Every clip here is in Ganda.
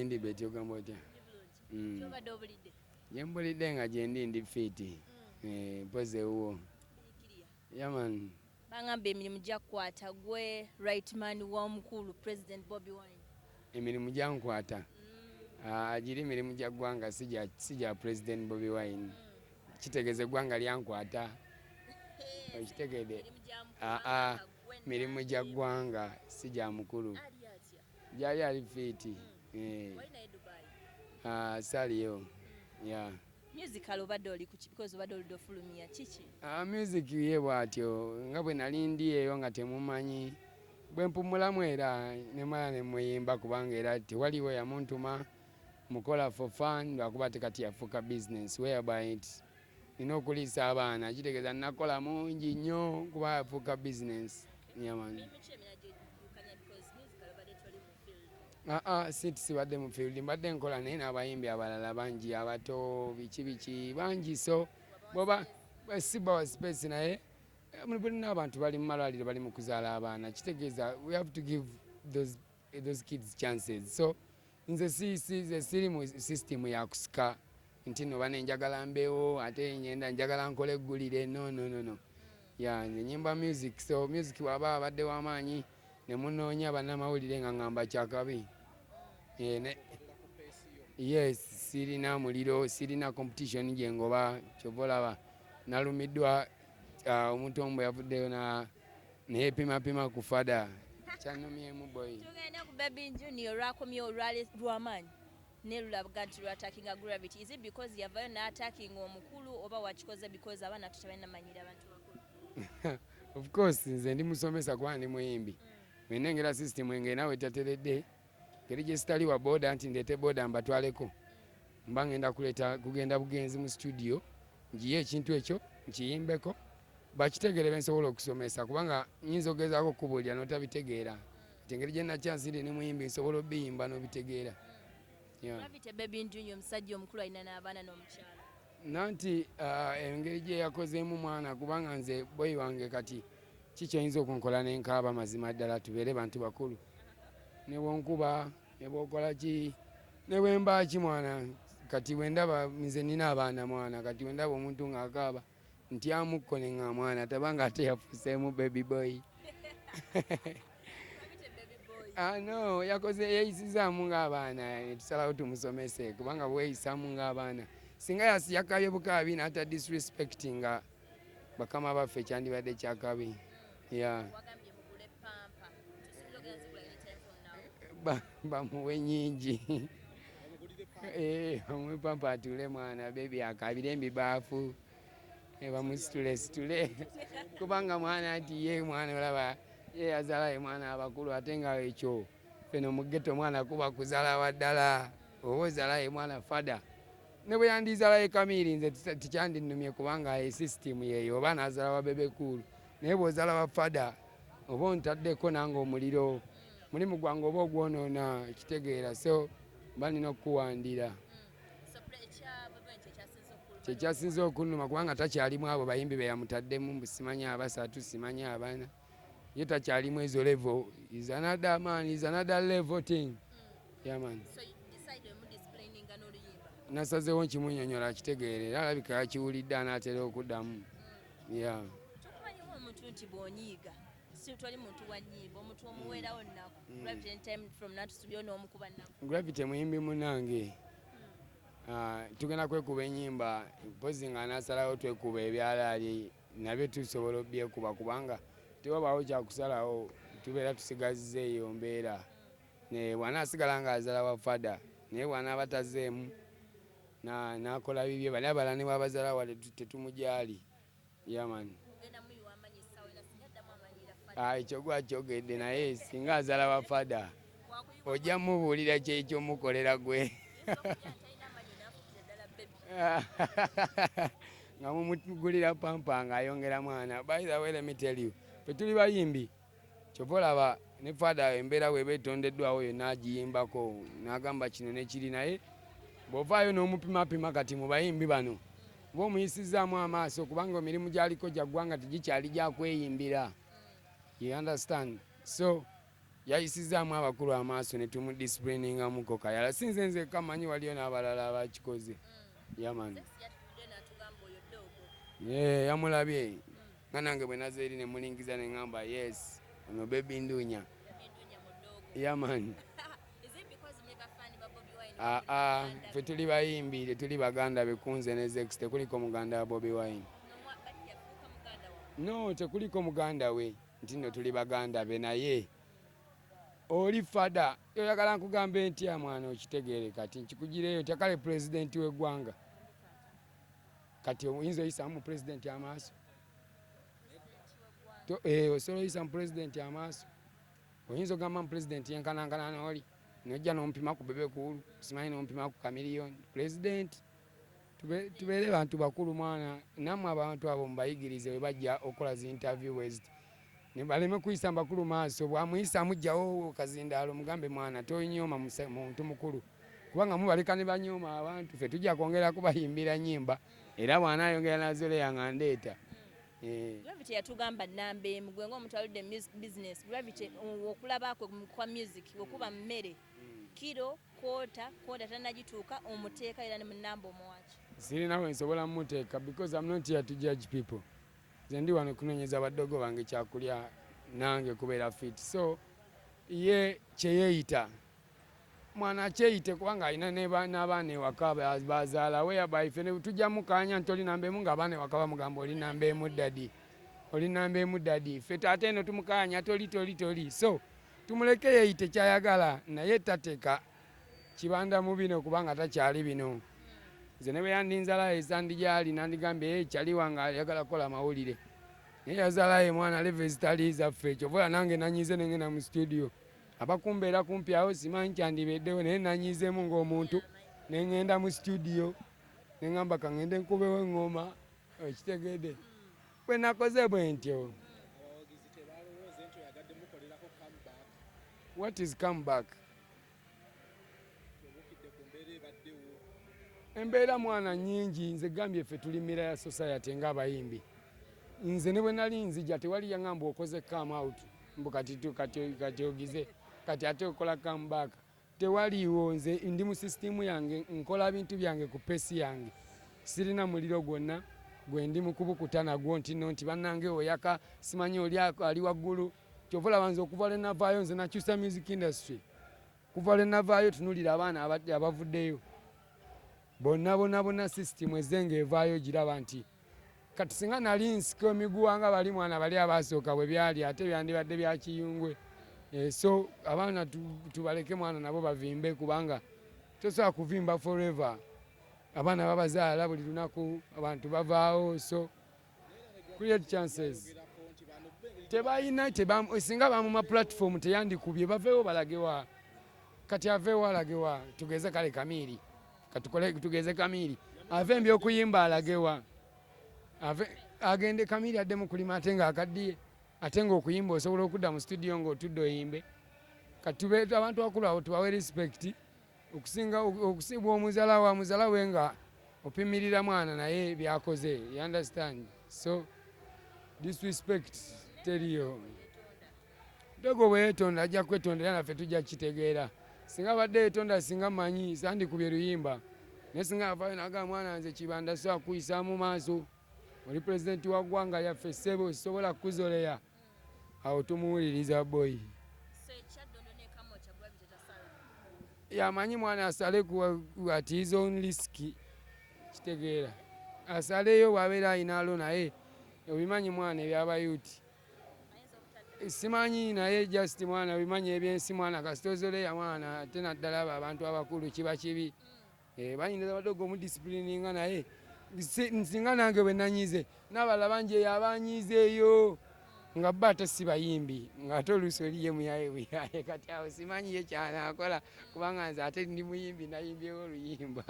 Ndi betyo gamotya. Kyobadde obulidde. Yembulidde nga gyendi ndi fiti. Mpoze uwo. Yaman. Bangamba emirimu gyakukwata gwe right man w'omukulu President Bobi Wine. Emirimu gyankwata. Agiri emirimu gya ggwanga sija President Bobi Wine. Kitegeeza eggwanga lyankwata. Okitegedde. Mirimu gya ggwanga sija mukulu. Gyali ali fiti. Saliyo. Yeah. Musical obadde oli ku because obadde oli dofulumia kiki? Music ye bwatyo nga bwe nali ndi eyo nga temumanyi bwe mpumulamu era ne mala ne muyimba kubanga era tewaliwo yamuntuma mukola for fun lwakuba tekati yafuuka business whereby it nina okuliisa abaana kitegeeza nakola mungi nnyo kuba yafuuka business. Yeah, man. Sibadde mu field mbadde nkola naye n'abayimbi abalala bangi abato biki bangi so boba siba wa space naye mulina abantu bali mu malwaliro bali mu kuzaala abaana kitegeeza we have to give those kids chances. So nze siri mu system ya kusika nti no bane njagala mbeewo ate nyenda njagala nkole eggulire no. Nyimba music, so music waba abadde w'amaanyi ne munoonya bannamawulire nga ngamba kyakabi. Yes, sirina muliro, sirina competition gye ngoba kyova olaba nalumiddwa omuntu omu bwe yavuddeyo neepimapima ku fada kyanumyemu boy. Tugenda ku Baby Junior lwakomye lw'amaanyi ne lulaga nti lwatakinga Gravity. Is it because yavayo n'atakinga omukulu oba wakikoze because abaana tutabalina manyira abantu bakulu? Of course nze ndi musomesa kuba ndi muyimbi. Wenengera system enge nawe tateredde ngeri gye sitali wa boda nti ndeete boda mbatwaleko mba ngenda kugenda bugenzi mu studio ngiye ekintu ekyo nkiyimbeko bakitegere bensobola okusomesa kubanga nyinza ogezaako okubuulira n'otabitegeera nti engeri gye nakyansiri ne muyimbi nsobola obiyimba n'obitegeera. Gravity Baby Junior omusajja omukulu alina n'abaana n'omukyala. Nanti engeri gye yakozeemu mwana kubanga nze boyi wange kati kikyoyinza okunkola nenkaaba mazima ddala tubeere bantu bakulu ne bwonkuba ne bwokola ki ne bwemba ki mwana kati wendaba nze nina abaana mwana kati wendaba omuntu ng'akaaba ntyamukko ne nga mwana tabanga ate yafuuseemu baby boy. No yakoze yeyisizaamu ng'abaana tusalawo tumusomese kubanga bweyisaamu ng'abaana singa yakabye bukaabi n'ata disrespectinga bakama baffe kyandibadde kyakabi. Bamuwe nyingi bamuwe pampa atule mwana bebi akabire embibaafu bamusitule kubanga mwana ati ye mwana olaba ye yazaala ye mwana abakulu ate nga ekyo feno mu ghetto mwana kuba kuzaala waddala oba ozaala ye mwana fada ne bwe yandizaala ye Kamiri nze tikyandinumye kubanga ye system yeyo oba nazaala wa bebekulu naye bw'ozaala wa fada oba ontaddeko nange omuliro mulimu gwange oba ogwonoona kitegeera so mba nina okukuwandira kyekyasinza okunnuma kubanga takyalimu abo bayimbi be yamutaddemu mbu simanyi abasatu simanyi abaana ye takyalimu ezo level is another man is another level thing. Man. Nasazeewo nkimunnyonnyola kitegeere era alabika yakiwulidde anaatera okuddamu. Omuntu nti bw'onyiiga toli muntu wa nnyimba omuntu omuweerawo nnaku Gravity anytime from natustudio n'omukuba nnaku. Gravity muyimbi munnange tugenda kwekuba ennyimba mpozi nga nasalawo twekuba ebyalaali nabyo tusobola obyekuba kubanga tewabaawo kyakusalawo tubeera tusigazizza eyo mbeera bw'anaasigala ng'azala wa fada naye bw'anaaba tazeemu n'akola bibye bali abalala ne bw'abazaala wale tetumugyali. Man. Ekyo gwakyogedde naye singa azala wa fada ojja mubuulira kyekyomukolera gwe nga mumugulira pampa ng'ayongera mwana. By the way, let me tell you, petuli bayimbi kyova olaba ne fada embeera bw'eba etondeddwawo yonna agiyimbako n'agamba kino ne kiri naye bw'ovaayo n'omupimapima kati mu bayimbi bano oba omuyisizaamu amaaso kubanga emirimu gy'aliko gya ggwanga tegikyali gya kweyimbira. You understand? So yayisizaamu abakulu amaaso ne tumudisipuliningamuko kayala sinze nzekka manyi waliyo n'abalala abakikoze yamani yamulabye nga nange bwe naza eri ne mulingiza ne ŋŋamba yes ono bebi ndunya yamani ffe tuli bayimbi tetuli baganda bekunze ne zex tekuliko muganda wa Bobi Wine no tekuliko muganda we nti nno tuli baganda be naye oli fada oyagala nkugambe ntya mwana okitegeere kati nkikugireyo tyakale pulezidenti w'eggwanga kati oyinza oyisa mu pulezidenti amaaso osobola oyisa mu pulezidenti amaaso oyinza ogamba mu pulezidenti yenkanankana n'oli nojja n'ompima ku bebekulu simanyi n'ompima ku kamiliyoni pulezidenti tubeere bantu bakulu mwana nammwe abantu abo mubayigirize we bajja okola zi interviews baleme kuyisa bakulu maaso bwamuyisa mujjawo kazindaalo mugambe mwana toyinyooma muntu mukulu kubanga mubaleka ne banyooma abantu ffe tujja kwongera kubayimbira nyimba era bw'anaayongera nazole yanga ndeeta Gravity yatugamba nnamba emu gwe ng'omuntu aludde business Gravity okulabako kwa music okuba mmere kiro kwota tannagituuka omuteeka era ne mu nnamba omuwaki sirinawe nsobola mmuteeka because I'm not here to judge people nze ndi wano kunoonyeza baddogo bange kyakulya nange kubeera fit so ye kyeyeeyita mwana kyeyite kubanga alina n'abaana ewaka bazaala whereby ffe tujja mukaanya nti oli namba emu ng'abaana ewaka bamugamba oli namba emu ddadi ffe taata eno tumukaanya toli so tumuleke yeeyite kyayagala naye tateeka kibanda mu bino kubanga takyali bino nze ne bwe yandinzalayo esandi gyali nandigambye kyaliwa nga ayagala kukola mawulire naye yazalayo mwana leve zitali zaffe ekyo vola nange nanyize nengenda mu studio abakumbeera kumpi awo simanyi kyandibeddewo naye nanyizeemu ng'omuntu nengenda mu studio neŋŋamba kaŋŋende nkubewo eŋŋoma okitegedde bwe nakoze bwe ntyo. What is come back? Embeera mwana nyingi nze gambye ffe tuli mira ya society ng'abayimbi nze ne bwe nali nzija tewali yaŋŋamba okoze come out mbu kati ogize kati ate okola come back tewaliiwo nze ndi mu sisitimu yange nkola bintu byange ku pesi yange sirina muliro gwonna gwe ndi mu kubukuta nagwo nti no nti bannange oyaka simanyi oli ali waggulu kyova olaba nze okuva lwe navaayo nze nakyusa music industry kuva lwe navaayo tunulira abaana abavuddeyo bonna sisitimu ezenga evaayo giraba nti kati singa nali nsika emiguwa nga bali mwana bali abasooka bwe byali ate byandibadde bya kiyungwe so abaana tubaleke mwana nabo bavimbe kubanga tosobola kuvimba forever abaana babazaala buli lunaku abantu bavaawo so create chances tebalina singa bamuma platform teyandikubye baveewo balagewa kati aveewo alagewa tugeze kale Kamiiri tugeze Kamiiri ave mbyokuyimba alagewa agende Kamiiri addemu kulima ate nga akaddiye ate ng'okuyimba osobola okudda mu studio ng'otudde oyimbe kati tubeeta abantu bakulu abo tubawe respect okusibwa omuzaala we nga opimirira mwana naye byakoze you understand so disrespect teriyo dogo bwe yeetonda ajja kwetondera naffe tujja kitegeera singa badde yeetonda singa manyi sandikubye luyimba naye singa avaayo naga mwana nze kibanda so akuyisa mu maaso oli pulezidenti wa ggwanga lyaffe ssebo sisobola kuzoleya awo tumuwuliriza boyi yamanyi mwana asale at his own risk kitegeera asaleyo bwabeera ayinaalo naye obimanyi mwana ebyabayuti simanyi naye just mwana bimanyi ebyensi mwana kasitozoleya mwana ate naddala abo abantu abakulu kiba kibi banyinza badogo omudisipulininga naye nsinga nange bwe nanyize n'abalala bangi eyo abanyizeeyo nga bba ate si bayimbi ng'ate oluusi oliye muyaye buyaye kati awo simanyi ye kyanaakola kubanga nze ate ndi muyimbi nayimbyewo oluyimba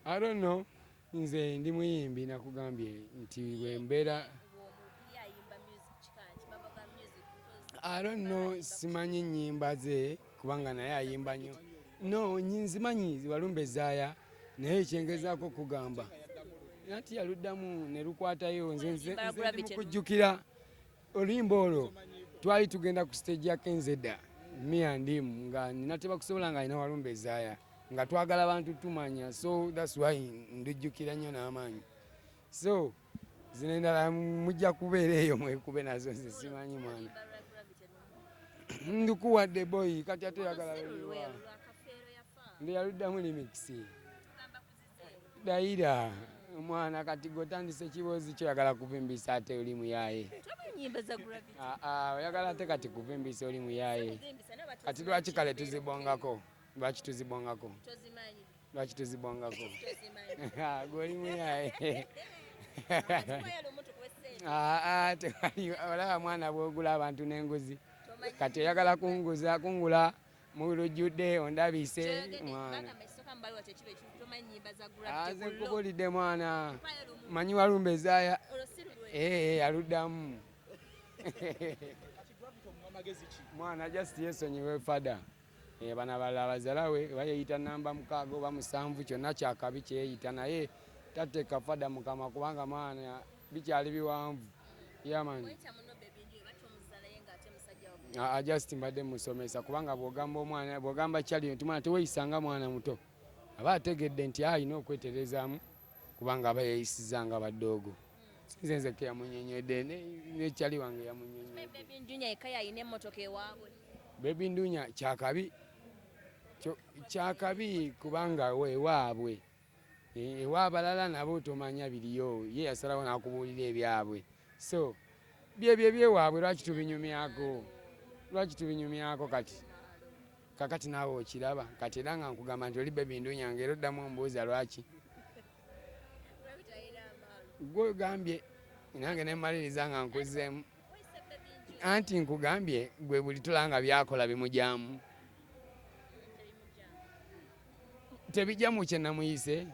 I don't know nze ndi muyimbi nakugambye nti bwe mbeera I don't know simanyi nnyimba ze kubanga naye ayimba nnyo no nyinzimanyi walumbe zaaya naye ekyengezaako kugamba nati yaluddamu ne lukwatayo nze mukujjukira oluyimba olwo twali tugenda ku stage ya Kenzedda mia ndimu nga ninateba kusobola nga alina walumbe zaaya nga twagala abantu tumanya, so that's why ndujjukira nnyo n'amaanyi. So zino endala mujja kubeera eyo mwekube nazo nze simanyi mwana ndukuwadde boy kati ate yagala ndi yaluddamu remix dayira mwana kati gotandise kibozi kyo yagala kuvimbisa ate oli muyaye oyagala ate kati kuvimbisa oli muyaye kati lwaki kale tuzibongako lwaki tuzibongako gwoli muyaye olaba mwana bwogula abantu n'enguzi kati oyagala kungula mu lujjudde ondabise mwana aze nkubulidde mwana manyi walumbe zaaya aluddamu mwana just wesonyiwe fada bano abalala abazalawe bayeyita namba 6 oba 7 kyonna kyakabi kyeyita naye tateeka fada mukama kubanga mwana bikyali biwanvu yamani just mbadde musomesa kubanga bwogamba omwana bwogamba kyali tumwana teweyisanga mwana muto aba ategedde nti alina okweterezaamu kubanga aba yeyisizanga baddoogo sinze nzeke yamunyonyedde nekyali wange yamunyonyedde bebi ndunya kyakabi kubanga wewaabwe ewaabalala nabo tomanya biriyo ye yasalawo nakubuulira ebyabwe so byebyo byewaabwe lwaki tubinyumyako kati kakati naawe okiraba kati era nga nkugamba nti oli bebi ndunya ngero oddamu ombuuza lwaki gwe ogambye nange nemaliriza nga nkuzeemu anti nkugambye gwe buli tulanga byakola bimujyamu tebijja mu kye namuyise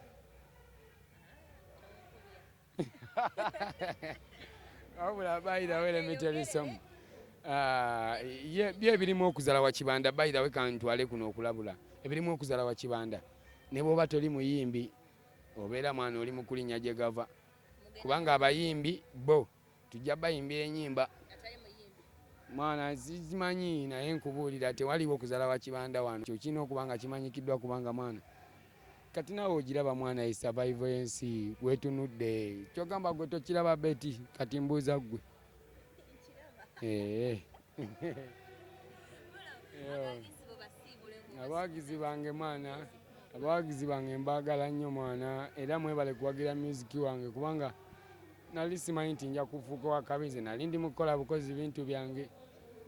wabula bayirawo lemiterisemu bye ebirimu okuzala wa kibanda bayirawe kantwale kuno okulabula ebirimu okuzala wa kibanda ne bwoba toli muyimbi obeera mwana oli mukulinya gye gava kubanga abayimbi bo tujja bayimbira enyimba mwana zimanyi naye nkubuulira tewaliwo okuzala wa kibanda wano kyo kirina okubanga kimanyikiddwa kubanga mwana kati nawe ogiraba mwana e survival yensi wetunudde kyogamba gwe tokiraba beti kati mbuuza ggwe abawagizi bange mwana abawagizi bange mbaagala nnyo mwana era mwebale kuwagira musiki wange kubanga nali simanyi nti nja kufuuka wakabize nali ndi mukukola bukozi bintu byange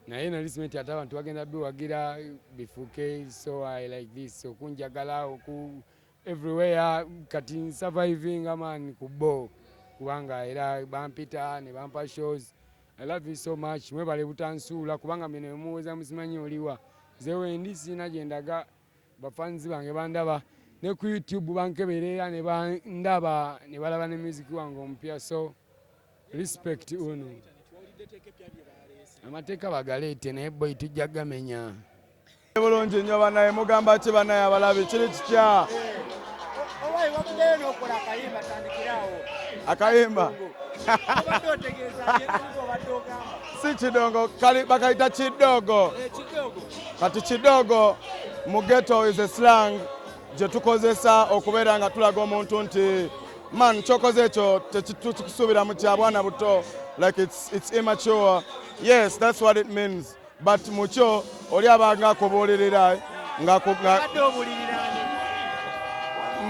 naye nali simanyi nti ate abantu bagenda biwagira bifuuke so I like this okunjagala everywhere kati surviving man kubo kubanga era bampita ne bampa shows. I love you so much. Mwebale butansuula kubanga mene muweza musimanyi oliwa zewe ndi sina gyendaga bafanzi bange bandaba ne ku YouTube bankeberera ne bandaba ne balaba ne music wange ompya so respect uno amateeka bagaleete naye boy tujja gamenya bulungi nnyo banaye mugamba ki banaye abalabi kiri kitya akayimba si kidongo bakayita kidogo kati kidogo mu ghetto is a slang gye tukozesa okubeera nga tulaga omuntu nti man kyokoze ekyo tekitukusuubira mu kya bwana buto like it's immature. Yes, that's what it means, but mukyo oli abanga akubuulirira nga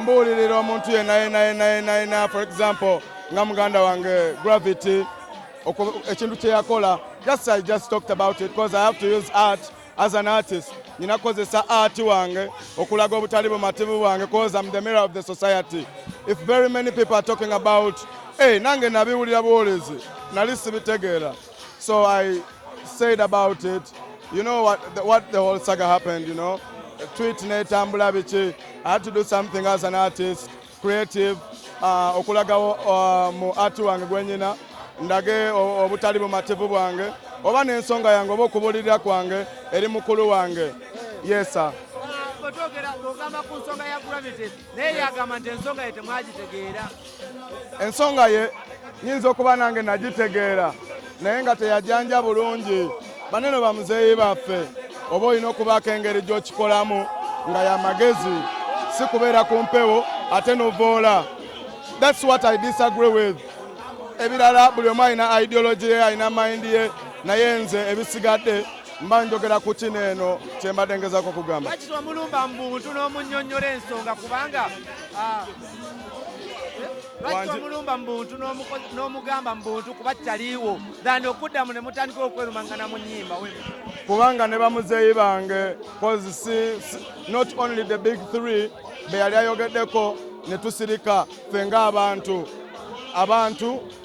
mbuulirira omuntu yenna for example nga muganda wange Gravity ekintu kye yakola I just talked about it because I have to use art as an artist. Ninakozesa art wange okulaga obutali bumativu wange because I'm the mirror of the society. If very many people are talking about nange nabiwulira buwulizi nali sibitegeera, so I said about it. You know what the whole saga happened, you know, tweet netambula biki. I had to do something as an artist, creative, okulaga mu art wange gwenyina ndage obutali bumativu bwange oba n'ensonga yange oba okubulirira kwange eri mukulu wange. Yes sir. bwetwogera ogamba ku nsonga ya Gravity naye yagamba nti ensonga ye temwagitegeera. Ensonga ye nyinza okuba nange nagitegeera naye nga teyajanja bulungi. Baneno bamuzeeyi baffe oba olina okubaako engeri gy'okikolamu nga y'amagezi si kubeera ku mpewo ate novoola. That's what I disagree with. Ebirala buli omu alina ideology ye alina mind ye naye nze ebisigadde mba njogera ku kino eno kye mbadde ngezaako okugamba. Lwaki twamulumba mu buntu n'omunnyonnyola ensonga kubanga lwaki twamulumba mu buntu n'omugamba mu buntu kuba kitaliiwo dani okuddamu ne mutandika okwerumangana mu nnyimba we kubanga ne bamuzeeyi bange not only the big three be yali ayogeddeko ne tusirika ffe ng'abantu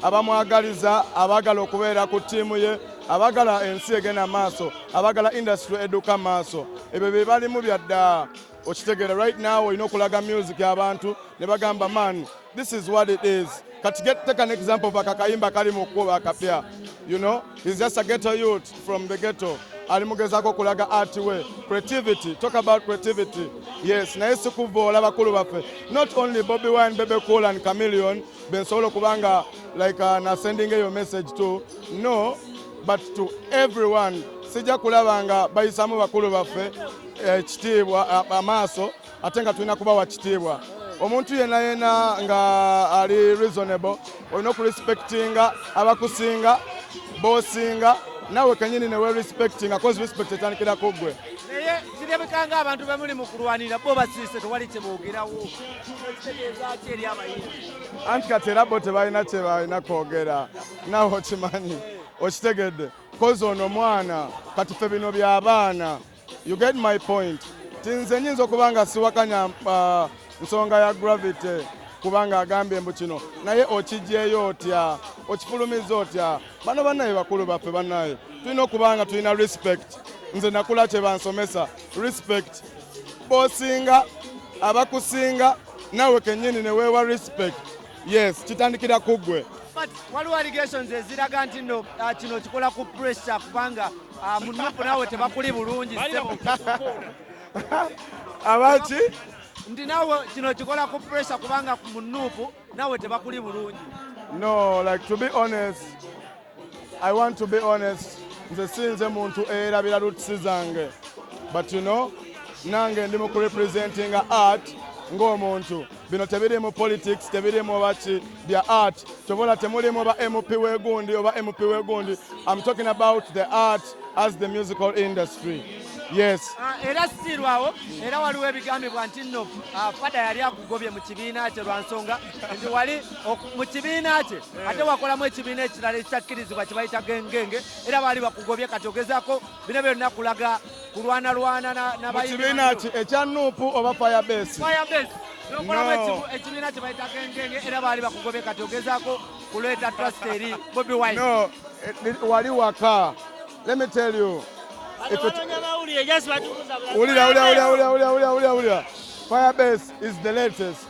abamwagaliza abaagala okubeera ku ttiimu ye abaagala ensi egenda maaso abaagala industry edduka maaso ebyo bye balimu byadda okitegeera. Right now olina okulaga music abantu ne bagamba man this is what it is. Kati take an example of akakayimba kali mu kkuba akapya, you know, he's just a ghetto youth from the ghetto. Ali mugezaako okulaga art we creativity, talk about creativity. Yes, naye si kuvoola bakulu baffe, not only Bobi Wine, Bebe Cool and Chameleon bensobola okubanga like na sending your message to no but to everyone. Sijja kulabanga bayisamu bakulu baffe ekitiibwa amaaso ate nga tulina kubawa kitiibwa. Omuntu yenna nga ali reasonable olina okurespectinga abakusinga bosinga nawe kenyini newe respectinga cause respect etandikira ku ggwe. naye kirabikanga abantu bemuli mu kulwanira bo basirise tewali kye boogerawo ekitegeeza ki eri abayimbi anti kati era bo tebalina kye balina kwogera nawe okimanyi okitegedde cause ono mwana kati ffe bino by'abaana. You get my point. Tinze nyinza okubanga siwakanya nsonga ya Gravity kubanga agambye mbu kino naye okijjeeyo otya okifulumiza otya. Bano bannaye bakulu baffe bannaye tulina okubanga tulina respect. Nze nakula kye bansomesa respect. Bosinga abakusinga nawe kennyini ne weewa respect. Yes, kitandikira ku ggwe. But waliwo allegations eziraga nti nno kino kikola ku pressure kubanga munupu nawe tebakuli bulungi abaki nti nawe kino kikola ku pressure kubanga munupu nawe tebakuli bulungi. No, like to be honest, I want to be honest. Nze sinze muntu erabira roots zange, but you know nange ndi mu representing art ng'omuntu. Bino tebirimu politics, tebirimu baki bya art. Tobola temulimu ba MP wegundi oba MP wegundi. I'm talking about the art as the musical industry. Yes. Era sirwawo era waliwo ebigambibwa nti nno fada yali akugobye mu kibiina kye lwa nsonga nti wali mu kibiina kye ate wakolamu ekibiina ekirala ekitakkirizibwa kye bayita gengenge era baali bakugobye kati ogezaako bino byonna kulaga kulwanalwana n'abayibiina ki ekya nuupu oba firebase n'okolamu ekibiina kye bayita gengenge era baali bakugobye kati ogezaako kuleeta trust eri Bobi Wine. No, wali waka. Let me tell you. Firebase is the latest.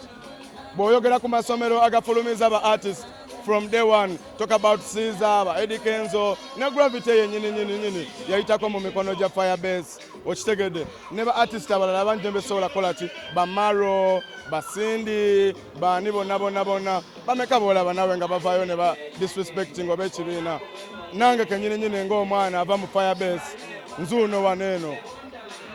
Bw'oyogera ku masomero agafulumiza ba artists from day one, talk about Caesar, Eddie Kenzo, ne Gravity yennyini yayitako mu mikono gya Firebase. Okitegedde ne ba artist abalala bangi besobola kola ki bamaro basindi bani bonna bameka boolaba nawe nga bavaayo ne ba disrespecting oba ekibiina. Nange kennyini ng'omwana ava mu Firebase nzuuno waneeno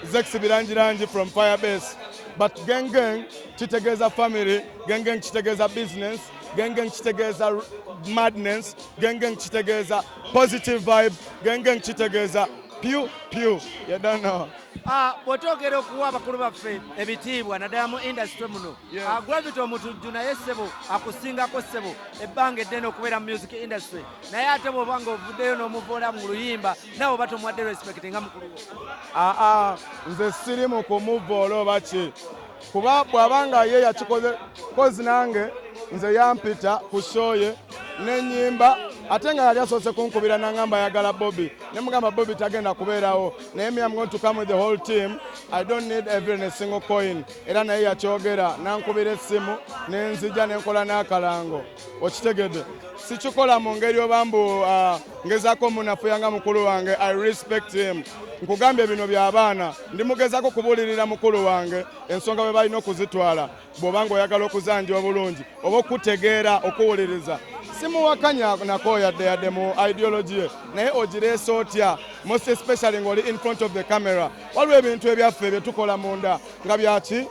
Zex birangirangi from Firebase. But gengeng kitegeeza family, gengeng kitegeeza business, gengeng kitegeeza madness, gengeng kitegeeza positive vibe, gengeng kitegeeza pew. You don't know. Bw'otwogera okuwa abakulu baffe ebitiibwa naddala mu industry muno. Gravity omutujju naye ssebo akusingako ssebo ebbanga eddene okubeera mu music industry. Naye ate bw'oba ng'ovuddeyo n'omuvoola mu luyimba nawe oba tomuwadde respect nga mukulu wo. Nze siri mu kumuvoola oba ki. Kuba bw'abanga ye yakikoze kozi nange nze yampita ku show ye n'ennyimba ate nga yali asoose kunkubira n'angamba ayagala Bobi. Ne mugamba Bobi tagenda kubeerawo. Naye me I'm going to come with the whole team. I don't need every single coin. Era naye yakyogera nankubira essimu n'enzija n'enkola n'akalango. Okitegedde. sichikola mu ngeri obambu ngezaako munafuyanga mukulu wange. I respect him. Nkugambye bino by'abaana ndimugezaako kubuulirira mukulu wange ensonga bwe balina okuzitwala bw'obanga oyagala okuzanja obulungi oba okutegeera okuwuliriza. Simuwakanya nako yadde mu ideology ye naye ogireese otya most especially ng'oli in front of the camera. Waliwo ebintu ebyaffe bye tukola munda nga byaki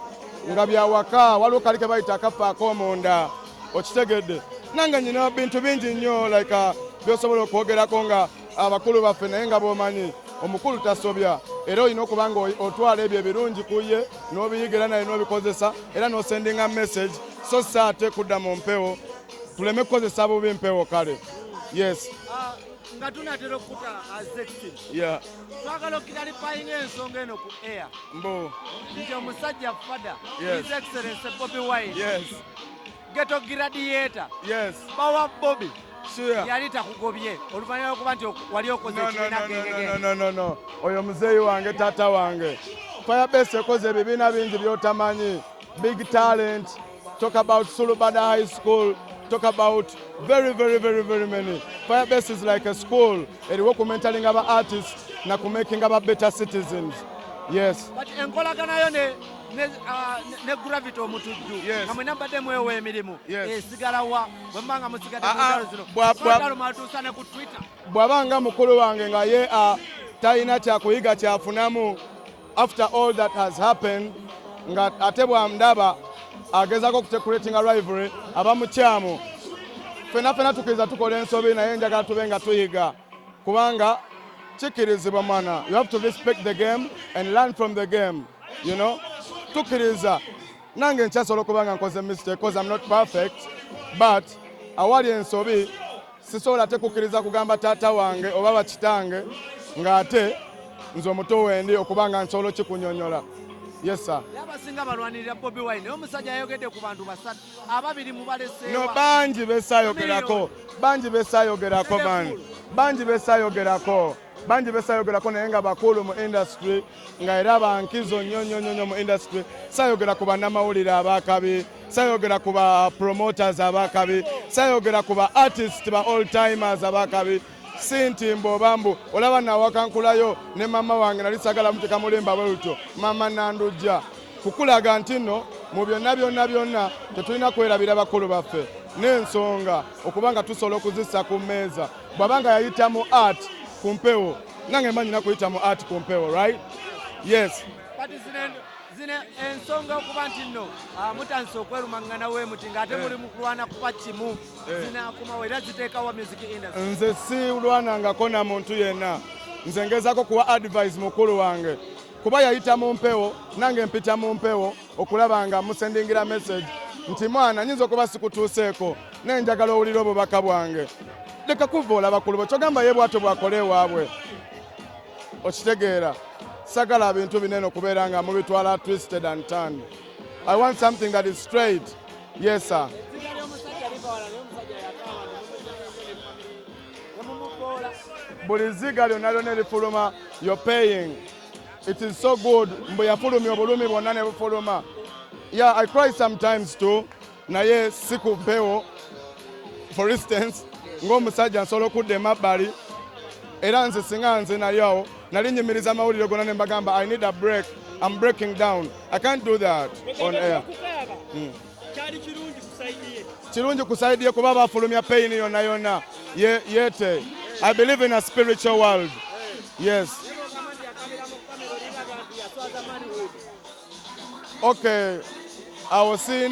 nga byawaka waliwo kali ke bayita akafaako omunda okitegedde. Nange nyina bintu bingi nnyo like by'osobola okwogerako nga abakulu baffe naye nga bw'omanyi omukulu tasobya era olina okuba nga otwala ebyo ebirungi ku ye n'obiyigira naye n'obikozesa era n'osendinga message so si ate kudda mu mpewo tuleme kukozesa bubi mpewo kale. Yes. Nga tunatera okukuta azexin. Yeah. Twagala okiralifyinga ensonga eno ku air. Mbo. Nti omusajja fada. Yes. His Excellency Bobi Wine. Yes. Ghetto Gladiator. Yes. Bawa Bobi. Sure. Yali takugobye oluvannyuma lw'okuba nti wali okoze ekibiina gengege. No. Oyo muzeeyi wange taata wange. Firebase ekoze ebibiina bingi by'otamanyi. Big talent. Talk about Sulubada High School. Talk about very many. Firebase is like a school. Eriwo ku mentoring aba artists na ku making aba better citizens. Yes. But enkolagana yo ne Gravity omutujju. Yes. Nga mwena mbadde mwewa emirimu. Yes. Esigala wa bwembanga musigadde mu ntalo zino. Twagala matuusa ne ku Twitter. Bw'abanga mukulu wange nga ye talina kyakuyiga kyafunamu after all that has happened nga ate bwamdaba agezako okutecurating a rivalry abamukyamu fena tukiriza tukola ensobi naye njagala tube nga tuyiga kubanga kikirizibwa mwana. You have to respect the game and learn from the game, you know. Tukiriza nange nkyasobola okuba nga nkoze mistake because I'm not perfect but awali ensobi sisobola ate kukkiriza kugamba taata wange oba bakitange ng'ate nze omuto wendi okuba nga nsobola okikunyonyola. Yes sir. Yabasinga balwanirira Bobi Wine naye omusajja ayogedde ku bantu basatu ababiri mu baleseewa. No bangi besaayogerako bangi besaayogerako naye nga bakulu mu industry nga era bankizo nnyo mu industry. Saayogera ku bannamawulire abakabi, saayogera ku ba promoters abakabi, saayogera ku ba artists ba all timers abakabi. Sinti mbobambu olaba nawakankulayo ne mama wange nali sagala muteka mulimba bwelutyo mama nandujja kukulaga nti nno mu byonna tetulina kwerabira bakulu baffe n'ensonga okubanga tusobola okuzissa ku mmeeza. Bw'abanga yayita mu art ku mpewo nange mba nyina kuyita mu art ku mpewo, right? Yes. Zine ensonga okuba nti nno mutandise okwerumangana weemuti ng'ate muli mu kulwana kuba kimu zinaakumawo era ziteekawa music industry. Nze silwanangako na muntu yenna. Nze ngezaako kuwa advice mukulu wange kuba yayita mu mpewo nange mpita mu mpewo okulaba nga musendingira message nti mwana nyinza okuba sikutuuseeko naye njagala owulira obubaka bwange. Leka kuvoola bakulu bo kyogamba ye bw'atyo bw'akola ewaabwe okitegeera. Sagala bintu binene okubeera nga mubitwala twisted and turned. I want something that is straight. Yes sir. Buli ziga lyonna erifuluma you're paying. It is so good. Mbu yafulumya obulumi bwonna ne bufuluma. Yeah, I cry sometimes too. Naye si ku mpewo. For instance, ng'omusajja nsobola okudda emabbali era nze singa nze nali awo nali nyimiriza amawulire gonna ne mbagamba I need a break. I'm breaking down. I can't do that on air. Kirungi kusaidiye kuba bafulumya pain yonna yete. I believe in a spiritual world. Yes. Okay. I was seeing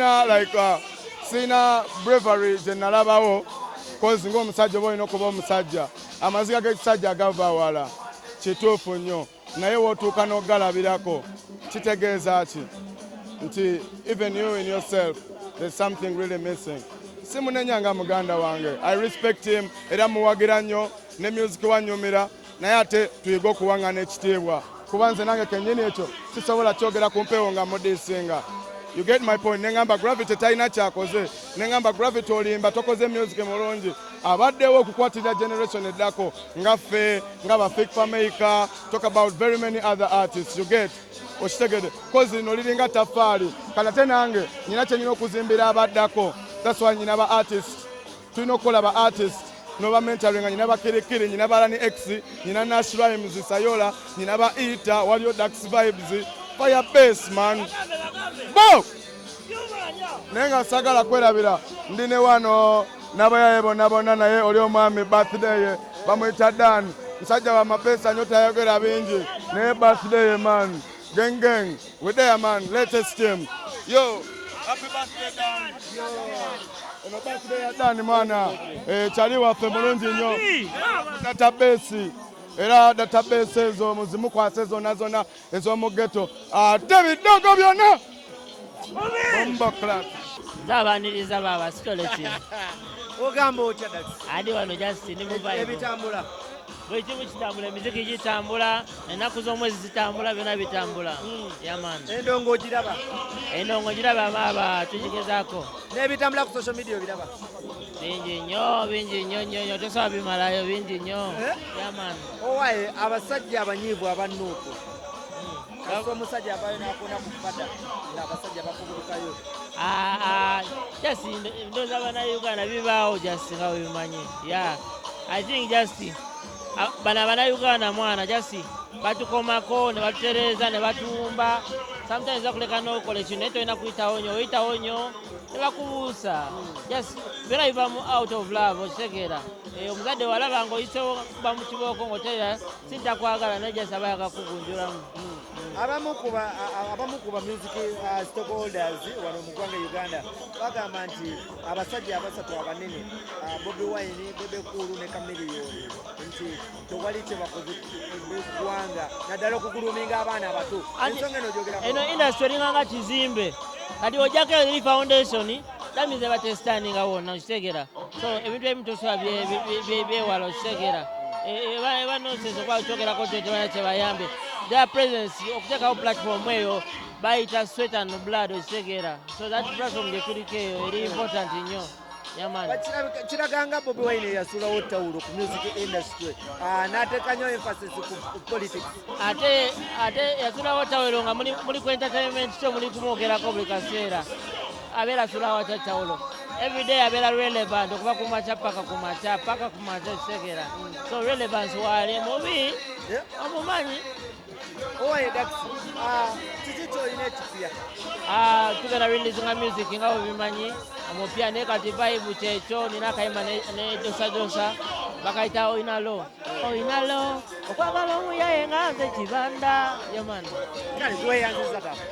bravery je nalabawo cause ng'omusajja oba olina okuba omusajja amaziga g'ekisajja agava wala kituufu nnyo naye wootuuka n'ogalabirako kitegeeza ki nti even you in yourself there's something really missing. Simunenyanga muganda wange. I respect him era muwagira nnyo ne music wanyumira naye ate tuyiga okuwaŋŋana ekitiibwa kuba nze nange kennyini ekyo sisobola kyogera ku mpewo nga mudisinga. You get my point. Nengamba Gravity talina kyakoze. Nengamba Gravity olimba tokoze music mulungi. Abaddewo okukwatira generation eddako nga ffe nga ba Fake Maker. Talk about very many other artists. You get okitegede kozi lino liringa taffaali kala ate nange nyina kye nyina okuzimbira abaddako. That's why nyina ba artists tulina okukola ba artist noba mentoring nyina bakirikiri nyina balani x nyina Nash Rhymes Sayola nyina ba Ita waliyo Dax Vibes Fire Bass man bo nenga sagala kwerabira ndine wano nabayaye bonna naye oli omwami birthday ye bamuyita Dan musajja wa mapesa nyota yayogera bingi naye birthday ye man gang we there man latest team yo happy birthday Dan eno birthday ya Dan mwana chali waffe mulungi nnyo database era database ezo muzimu kwase zonna ez'omugeto ate bidogo byonna bomba class zabaniriza baba sitoleki ogamba otya Dax adi wano Justin ni muvayo ebitambula buli kimu kitambula emiziki gitambula ennaku z'omwezi zitambula byonna bitambula yamani endongo ogiraba endongo giraba baba tugigezaako n'ebitambula ku social media obiraba bingi nnyo tosobola bimalayo bingi nnyo yamani owaye abasajja abanyiivu abannuuku kasi omusajja abayo nakona ku pada ng'abasajja bakubulukayo just ndowooza abannayuganda bibaawo just nga webimanyi I think just bano abannayuganda mwana just batukomako ne batutereeza ne batumba sometimes bakuleka n'okola ekintu naye tolina kuyitawo nnyo oyitawo nnyo ne bakubuusa just byonna biva mu out of love okitegeera omuzadde walaba ng'oyisewo kuba mu kibooko ng'oteera sintakwagala naye just aba yakakugunjulamu abamu ku ba music stockholders wano mu ggwanga Uganda bagamba nti abasajja abasatu abanene Bobi Wine, Bebe Cool ne Chameleone nti tewali kye bakoze eggwanga naddala okuguluminga abaana abato ensonga eno gyogera eno industry eringanga kizimbe kati ojjako eri foundation tamize batestaninga wonna okitegeera so ebintu ebimu tosobola byewala okitegeera banonsense okuba okyogerako tebana kyebayambe their presence okuteekawo platform eyo bayita sweat and blood okitegeera so that platform gye tuliko eyo eri important nnyo yamani kiraganga Bobi Wine yasulawo tawulo ku music industry n'ateeka nnyo emphasis ku politics ate yasulawo tawulo nga muli ku entertainment kyo muli kumwogerako buli kaseera abeera asulawo tawulo everyday abeera relevant okuva ku makya paka ku makya okitegeera so relevance waali mubi omumanyi owaye Dax kiki kyolina ekipya tugenda releasinga music nga webimanyi omupya naye kati vibe kyekyo nina akayimba ne dosadosa bakayita oinalo okwagala omuyaye nga nze kibanda yamani kale tweyanziza tata